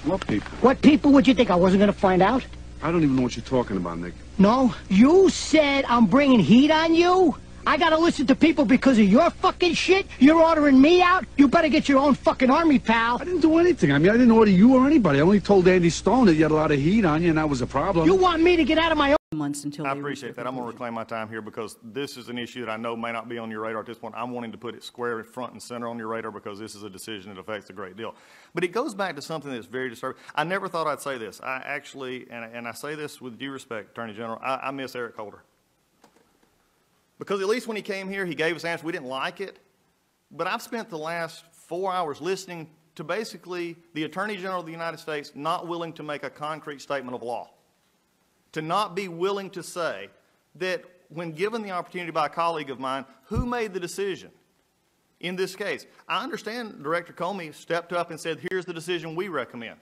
What people? What people would you think? I wasn't going to find out? I don't even know what you're talking about, Nick. No? You said I'm bringing heat on you? I gotta listen to people because of your fucking shit? You're ordering me out? You better get your own fucking army, pal. I didn't do anything. I mean, I didn't order you or anybody. I only told Andy Stone that you had a lot of heat on you, and that was a problem. You want me to get out of my own months until I appreciate that. I'm going to reclaim my time here because this is an issue that I know may not be on your radar at this point. I'm wanting to put it square front and center on your radar because this is a decision that affects a great deal. But it goes back to something that's very disturbing. I never thought I'd say this. I actually, and I say this with due respect, Attorney General, I miss Eric Holder. Because at least when he came here, he gave us answers. We didn't like it. But I've spent the last 4 hours listening to basically the Attorney General of the United States not willing to make a concrete statement of law. To not be willing to say that when given the opportunity by a colleague of mine, who made the decision in this case? I understand Director Comey stepped up and said, here's the decision we recommend.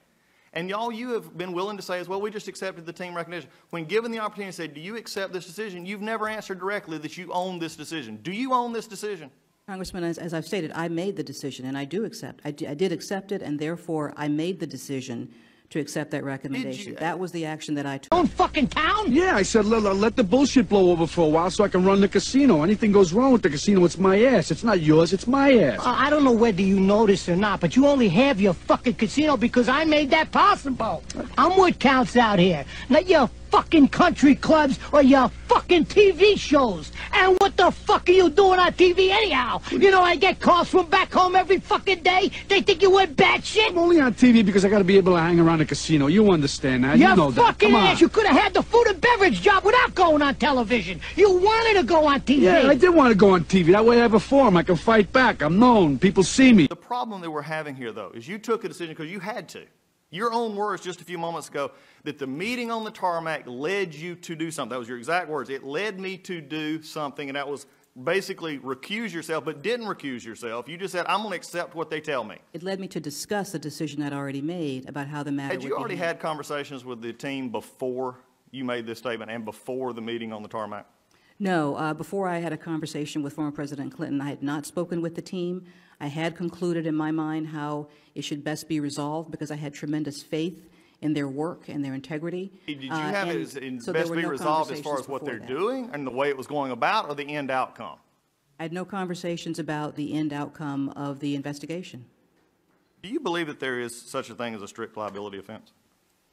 And y'all, you have been willing to say as well, we just accepted the team recognition. When given the opportunity to say, do you accept this decision? You've never answered directly that you own this decision. Do you own this decision? Congressman, as I've stated, I made the decision, and I do accept. I did accept it, and therefore I made the decision to accept that recommendation. That was the action that I took. own fucking town? Yeah, I said, let the bullshit blow over for a while so I can run the casino. Anything goes wrong with the casino, it's my ass. It's not yours, it's my ass. I don't know whether you know this or not, but you only have your fucking casino because I made that possible. I'm what counts out here, not your fucking country clubs or your fucking TV shows. And what the fuck are you doing on TV anyhow? You know, I get calls from back home every fucking day. They think you went batshit. I'm only on TV because I got to be able to hang around the casino. You understand that? You know that. Fucking ass. You could have had the food and beverage job without going on television. You wanted to go on TV. Yeah, I did want to go on TV. That way I have a forum. I can fight back. I'm known. People see me. The problem that we're having here, though, is you took a decision because you had to. Your own words just a few moments ago, that the meeting on the tarmac led you to do something. That was your exact words. It led me to do something, and that was basically recuse yourself, but didn't recuse yourself. You just said, I'm going to accept what they tell me. It led me to discuss the decision I'd already made about how the matter would be handled. Had you already had conversations with the team before you made this statement and before the meeting on the tarmac? No. Before I had a conversation with former President Clinton, I had not spoken with the team. I had concluded in my mind how it should best be resolved because I had tremendous faith in their work and their integrity. Did you have it as best be resolved as far as what they're doing and the way it was going about or the end outcome? I had no conversations about the end outcome of the investigation. Do you believe that there is such a thing as a strict liability offense?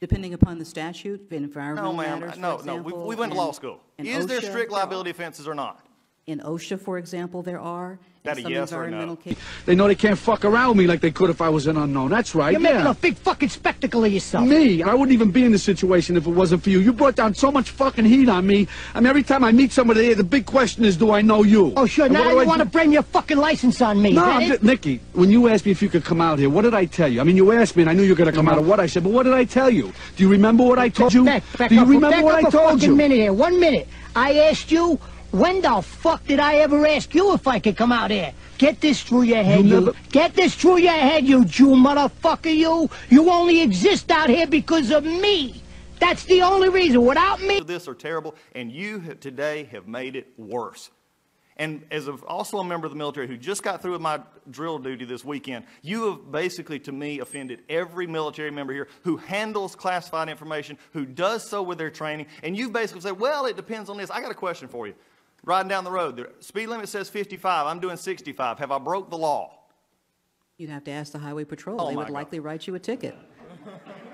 Depending upon the statute, environmental matters, no, for example, we went to law school. Is there strict liability offenses or not? In OSHA, for example, there are. That a yes or no? They know they can't fuck around with me like they could if I was an unknown. That's right, You're making a big fucking spectacle of yourself. Me? I wouldn't even be in this situation if it wasn't for you. You brought down so much fucking heat on me. I mean, every time I meet somebody here, the big question is, do I know you? Oh, sure. Now you want to bring your fucking license on me. No, Nikki, when you asked me if you could come out here, what did I tell you? I mean, you asked me, and I knew you were going to come out of what I said, but what did I tell you? Do you remember what I told you? Do you remember what I told you? 1 minute. I asked you, when the fuck did I ever ask you if I could come out here? Get this through your head, you. Get this through your head, you Jew motherfucker, you. You only exist out here because of me. That's the only reason. Without me... This are terrible, and you today have made it worse. And as also a member of the military who just got through with my drill duty this weekend, you have basically, to me, offended every military member here who handles classified information, who does so with their training, and you've basically said, well, it depends on this. I got a question for you. Riding down the road, the speed limit says 55. I'm doing 65. Have I broke the law? You'd have to ask the Highway Patrol. They would likely write you a ticket.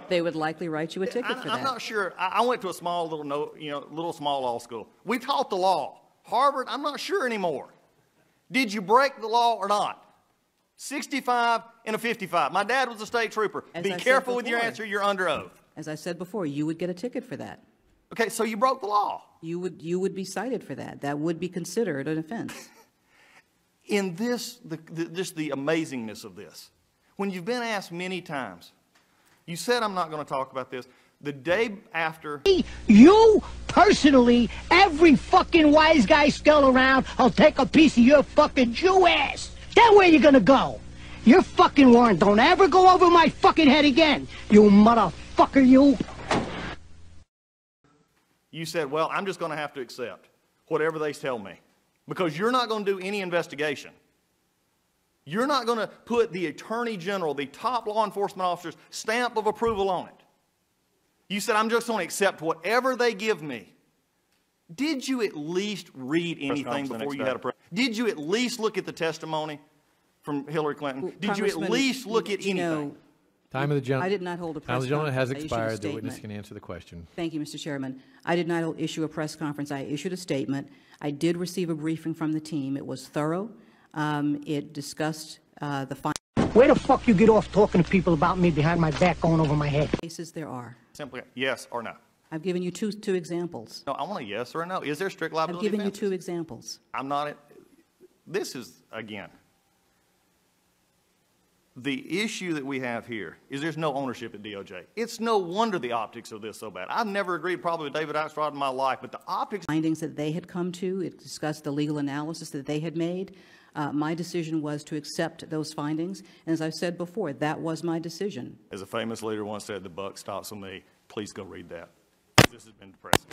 They would likely write you a ticket for that. I'm not sure. I went to a small little small law school. We taught the law. Harvard, I'm not sure anymore. Did you break the law or not? 65 and a 55. My dad was a state trooper. Be careful with your answer. You're under oath. As I said before, you would get a ticket for that. Okay, so you broke the law. You would be cited for that. That would be considered an offense. In this, just the amazingness of this, when you've been asked many times, you said I'm not going to talk about this. The day after... You, personally, every fucking wise guy still around will take a piece of your fucking Jew ass. Then where you gonna go? Your fucking warrant don't ever go over my fucking head again. You motherfucker, you. You said, well, I'm just going to have to accept whatever they tell me because you're not going to do any investigation. You're not going to put the Attorney General, the top law enforcement officer's stamp of approval on it. You said, I'm just going to accept whatever they give me. Did you at least read anything before you had a press? Did you at least look at the testimony from Hillary Clinton? Well, Did you at least look at anything? No, Time of the gentleman. I did not hold a press Time of the gentleman has conference. I issued a expired. The witness statement. can answer the question. Thank you, Mr. Chairman. I did not issue a press conference. I issued a statement. I did receive a briefing from the team. It was thorough. It discussed the Where the fuck you get off talking to people about me behind my back going over my head? cases there are. Simply yes or no. I've given you two examples. No, I want a yes or a no. Is there strict I've liability given you offenses? 2 examples. I'm not. This is, again, the issue that we have here is there's no ownership at DOJ. It's no wonder the optics of this so bad. I've never agreed probably with David Axelrod in my life, but the optics. Findings that they had come to, it discussed the legal analysis that they had made. My decision was to accept those findings. And as I've said before, that was my decision. As a famous leader once said, the buck stops with me. Please go read that. This has been depressing.